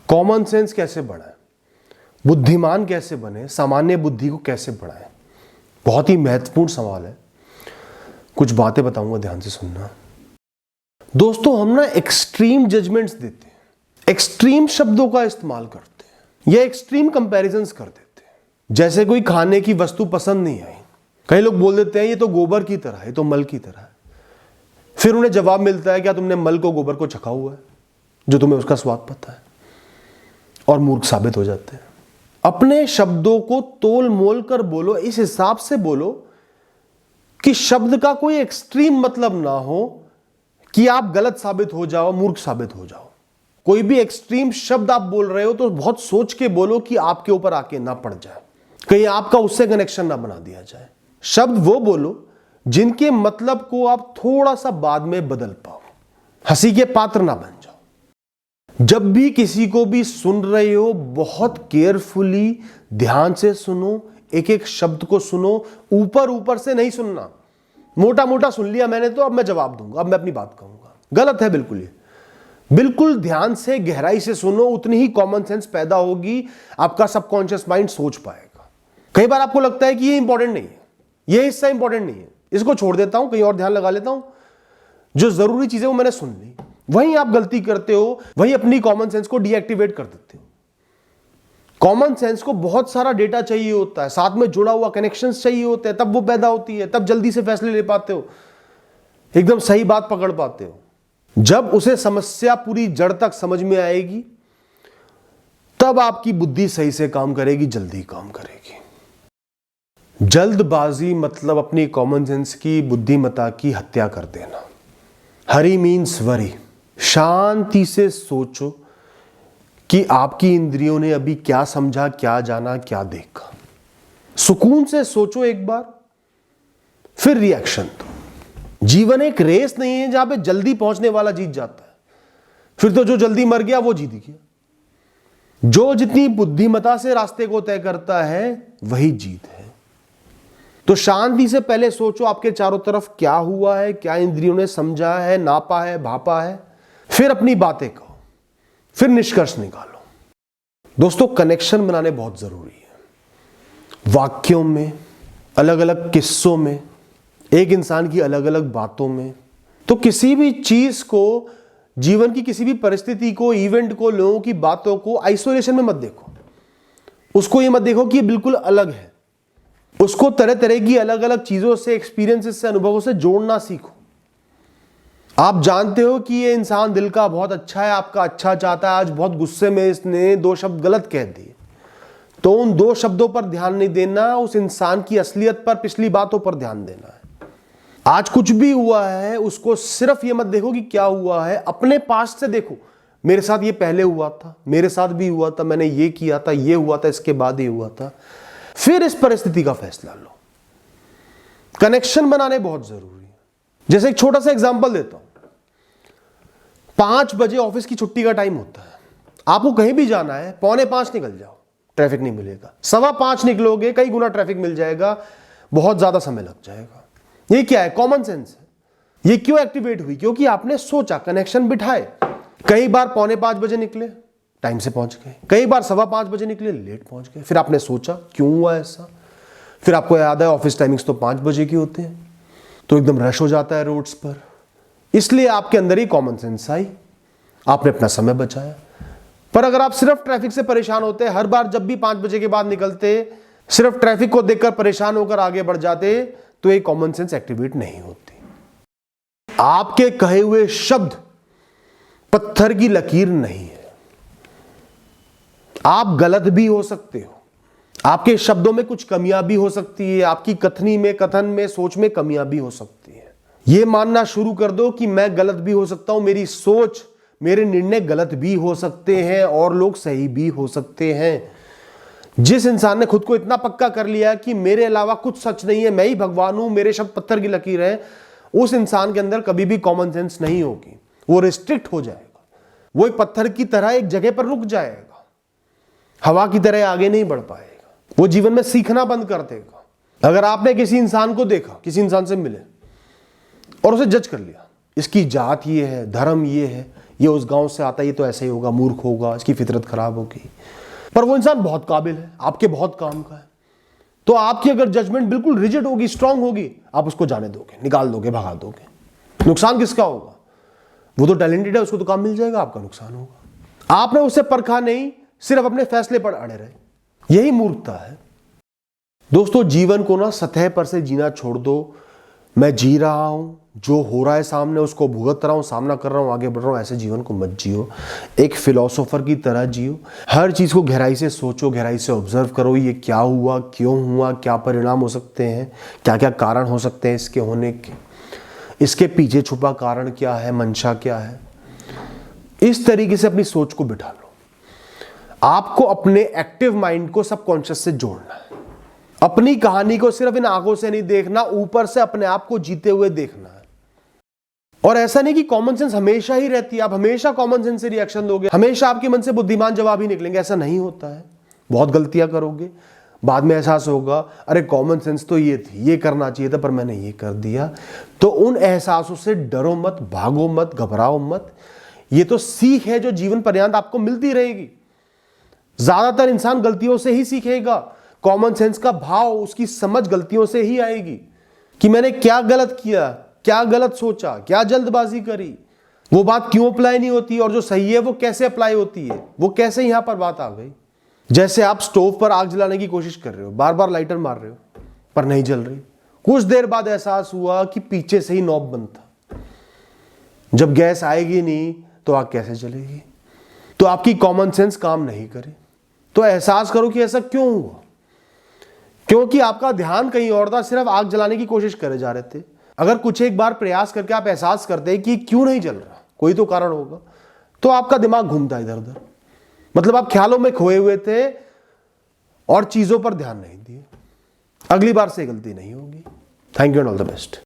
Common sense कैसे बढ़ाएं, बुद्धिमान कैसे बने, सामान्य बुद्धि को कैसे बढ़ाएं, बहुत ही महत्वपूर्ण सवाल है। कुछ बातें बताऊंगा, ध्यान से सुनना। दोस्तों, हम ना एक्सट्रीम जजमेंट्स देते हैं, एक्सट्रीम शब्दों का इस्तेमाल करते हैं या एक्सट्रीम कंपैरिजंस कर देते हैं। जैसे कोई खाने की वस्तु पसंद नहीं आई, कई लोग बोल देते हैं ये तो गोबर की तरह है, ये तो मल की तरह है। फिर उन्हें जवाब मिलता है क्या तुमने मल को गोबर को चखा हुआ है जो तुम्हें उसका स्वाद पता है, और मूर्ख साबित हो जाते हैं। अपने शब्दों को तोल मोल कर बोलो, इस हिसाब से बोलो कि शब्द का कोई एक्सट्रीम मतलब ना हो कि आप गलत साबित हो जाओ, मूर्ख साबित हो जाओ। कोई भी एक्सट्रीम शब्द आप बोल रहे हो तो बहुत सोच के बोलो कि आपके ऊपर आके ना पड़ जाए, कहीं आपका उससे कनेक्शन ना बना दिया जाए। शब्द वो बोलो जिनके मतलब को आप थोड़ा सा बाद में बदल पाओ, हंसी के पात्र ना बन जाओ। जब भी किसी को भी सुन रहे हो, बहुत केयरफुली ध्यान से सुनो, एक एक शब्द को सुनो, ऊपर ऊपर से नहीं सुनना। मोटा मोटा सुन लिया मैंने तो अब मैं जवाब दूंगा, अब मैं अपनी बात कहूंगा, गलत है बिल्कुल। ये बिल्कुल ध्यान से गहराई से सुनो, उतनी ही कॉमन सेंस पैदा होगी, आपका सबकॉन्शियस माइंड सोच पाएगा। कई बार आपको लगता है कि ये इंपॉर्टेंट नहीं है, ये हिस्सा इंपॉर्टेंट नहीं है, इसको छोड़ देता हूं, कहीं और ध्यान लगा लेता हूं। जो जरूरी चीजें वो मैंने सुन ली, वहीं आप गलती करते हो, वहीं अपनी कॉमन सेंस को डीएक्टिवेट कर देते हो। कॉमन सेंस को बहुत सारा डेटा चाहिए होता है, साथ में जुड़ा हुआ कनेक्शंस चाहिए होते हैं, तब वो पैदा होती है, तब जल्दी से फैसले ले पाते हो, एकदम सही बात पकड़ पाते हो। जब उसे समस्या पूरी जड़ तक समझ में आएगी, तब आपकी बुद्धि सही से काम करेगी, जल्दी काम करेगी। जल्दबाजी मतलब अपनी कॉमन सेंस की, बुद्धिमत्ता की हत्या कर देना। हरी मीन्स वरी। शांति से सोचो कि आपकी इंद्रियों ने अभी क्या समझा, क्या जाना, क्या देखा। सुकून से सोचो एक बार, फिर रिएक्शन दो। जीवन एक रेस नहीं है जहां पे जल्दी पहुंचने वाला जीत जाता है, फिर तो जो जल्दी मर गया वो जीत गया। जो जितनी बुद्धिमत्ता से रास्ते को तय करता है वही जीत है। तो शांति से पहले सोचो आपके चारों तरफ क्या हुआ है, क्या इंद्रियों ने समझा है, नापा है, भापा है, फिर अपनी बातें कहो, फिर निष्कर्ष निकालो। दोस्तों, कनेक्शन बनाने बहुत जरूरी है। वाक्यों में, अलग अलग किस्सों में, एक इंसान की अलग अलग बातों में। तो किसी भी चीज को, जीवन की किसी भी परिस्थिति को, इवेंट को, लोगों की बातों को आइसोलेशन में मत देखो। उसको ये मत देखो कि ये बिल्कुल अलग है। उसको तरह तरह की अलग अलग चीजों से, एक्सपीरियंसेस से, अनुभवों से जोड़ना सीखो। आप जानते हो कि ये इंसान दिल का बहुत अच्छा है, आपका अच्छा चाहता है, आज बहुत गुस्से में इसने 2 शब्द गलत कह दिए, तो उन 2 शब्दों पर ध्यान नहीं देना, उस इंसान की असलियत पर, पिछली बातों पर ध्यान देना है। आज कुछ भी हुआ है, उसको सिर्फ ये मत देखो कि क्या हुआ है, अपने पास्ट से देखो। मेरे साथ ये पहले हुआ था, मेरे साथ भी हुआ था, मैंने ये किया था, ये हुआ था, इसके बाद ये हुआ था, फिर इस परिस्थिति का फैसला लो। कनेक्शन बनाने बहुत जरूरी है। जैसे एक छोटा सा एग्जांपल देता हूं। 5 बजे ऑफिस की छुट्टी का टाइम होता है, आपको कहीं भी जाना है, 4:45 निकल जाओ, ट्रैफिक नहीं मिलेगा। 5:15 निकलोगे, कई गुना ट्रैफिक मिल जाएगा, बहुत ज्यादा समय लग जाएगा। ये क्या है? कॉमन सेंस है। ये क्यों एक्टिवेट हुई? क्योंकि आपने सोचा, कनेक्शन बिठाए। कई बार 4:45 बजे निकले, टाइम से पहुंच गए, कई बार 5:15 बजे निकले, लेट पहुंच गए। फिर आपने सोचा क्यों हुआ ऐसा, फिर आपको याद है ऑफिस टाइमिंग्स तो 5 बजे की होते हैं, तो एकदम रश हो जाता है रोड्स पर, इसलिए आपके अंदर ही कॉमन सेंस आई, आपने अपना समय बचाया। पर अगर आप सिर्फ ट्रैफिक से परेशान होते, हर बार जब भी 5 बजे के बाद निकलते, सिर्फ ट्रैफिक को देखकर परेशान होकर आगे बढ़ जाते, तो ये कॉमन सेंस एक्टिवेट नहीं होती। आपके कहे हुए शब्द पत्थर की लकीर नहीं है। आप गलत भी हो सकते हो, आपके शब्दों में कुछ कमियां भी हो सकती है, आपकी कथनी में, कथन में, सोच में कमियां भी हो सकती है। यह मानना शुरू कर दो कि मैं गलत भी हो सकता हूं, मेरी सोच, मेरे निर्णय गलत भी हो सकते हैं और लोग सही भी हो सकते हैं। जिस इंसान ने खुद को इतना पक्का कर लिया कि मेरे अलावा कुछ सच नहीं है, मैं ही भगवान हूं, मेरे शब्द पत्थर की लकीर है, उस इंसान के अंदर कभी भी कॉमन सेंस नहीं होगी। वो रिस्ट्रिक्ट हो जाएगा, वो एक पत्थर की तरह एक जगह पर रुक जाएगा, हवा की तरह आगे नहीं बढ़ पाएगा, वो जीवन में सीखना बंद कर देगा। अगर आपने किसी इंसान को देखा, किसी इंसान से मिले और उसे जज कर लिया, इसकी जात ये है, धर्म ये है, ये उस गांव से आता है, ये तो ऐसा ही होगा, मूर्ख होगा, इसकी फितरत खराब होगी। पर वो इंसान बहुत काबिल है, आपके बहुत काम का है। तो आपकी अगर जजमेंट बिल्कुल रिजिड होगी, स्ट्रांग होगी, आप उसको जाने दोगे, निकाल दोगे, भगा दोगे। नुकसान किसका होगा? वो तो टैलेंटेड है, उसको तो काम मिल जाएगा, आपका नुकसान होगा। आपने उसे परखा नहीं, सिर्फ अपने फैसले पर अड़े रहे, यही मूर्खता है। दोस्तों, जीवन को ना सतह पर से जीना छोड़ दो। मैं जी रहा हूं, जो हो रहा है सामने उसको भुगत रहा हूं, सामना कर रहा हूं, आगे बढ़ रहा हूं, ऐसे जीवन को मत जियो। एक फिलोसोफर की तरह जियो। हर चीज को गहराई से सोचो, गहराई से ऑब्जर्व करो, ये क्या हुआ, क्यों हुआ, क्या परिणाम हो सकते हैं, क्या क्या कारण हो सकते हैं इसके होने के, इसके पीछे छुपा कारण क्या है, मंशा क्या है। इस तरीके से अपनी सोच को बिठा लो। आपको अपने एक्टिव माइंड को सबकॉन्शियस से जोड़ना है। अपनी कहानी को सिर्फ इन आंखों से नहीं देखना, ऊपर से अपने आप को जीते हुए देखना है। और ऐसा नहीं कि कॉमन सेंस हमेशा ही रहती है, आप हमेशा कॉमन सेंस से रिएक्शन दोगे, हमेशा आपके मन से बुद्धिमान जवाब ही निकलेंगे, ऐसा नहीं होता है। बहुत गलतियां करोगे, बाद में एहसास होगा, अरे कॉमन सेंस तो ये थी, ये करना चाहिए था, पर मैंने ये कर दिया। तो उन एहसासों से डरो मत, भागो मत, घबराओ मत। ये तो सीख है जो जीवन पर्यंत आपको मिलती रहेगी। ज्यादातर इंसान गलतियों से ही सीखेगा। कॉमन सेंस का भाव, उसकी समझ गलतियों से ही आएगी कि मैंने क्या गलत किया, क्या गलत सोचा, क्या जल्दबाजी करी, वो बात क्यों अप्लाई नहीं होती, और जो सही है वो कैसे अप्लाई होती है, वो कैसे यहां पर बात आ गई। जैसे आप स्टोव पर आग जलाने की कोशिश कर रहे हो, बार बार लाइटर मार रहे हो, पर नहीं जल रही। कुछ देर बाद एहसास हुआ कि पीछे से ही नॉब बंद था। जब गैस आएगी नहीं तो आग कैसे जलेगी? तो आपकी कॉमन सेंस काम नहीं करे। तो एहसास करो कि ऐसा क्यों हुआ, क्योंकि आपका ध्यान कहीं और था, सिर्फ आग जलाने की कोशिश करे जा रहे थे। अगर कुछ एक बार प्रयास करके आप एहसास करते कि क्यों नहीं जल रहा, कोई तो कारण होगा, तो आपका दिमाग घूमता इधर उधर। मतलब आप ख्यालों में खोए हुए थे और चीजों पर ध्यान नहीं दिए। अगली बार से गलती नहीं होगी। Thank you and all the best.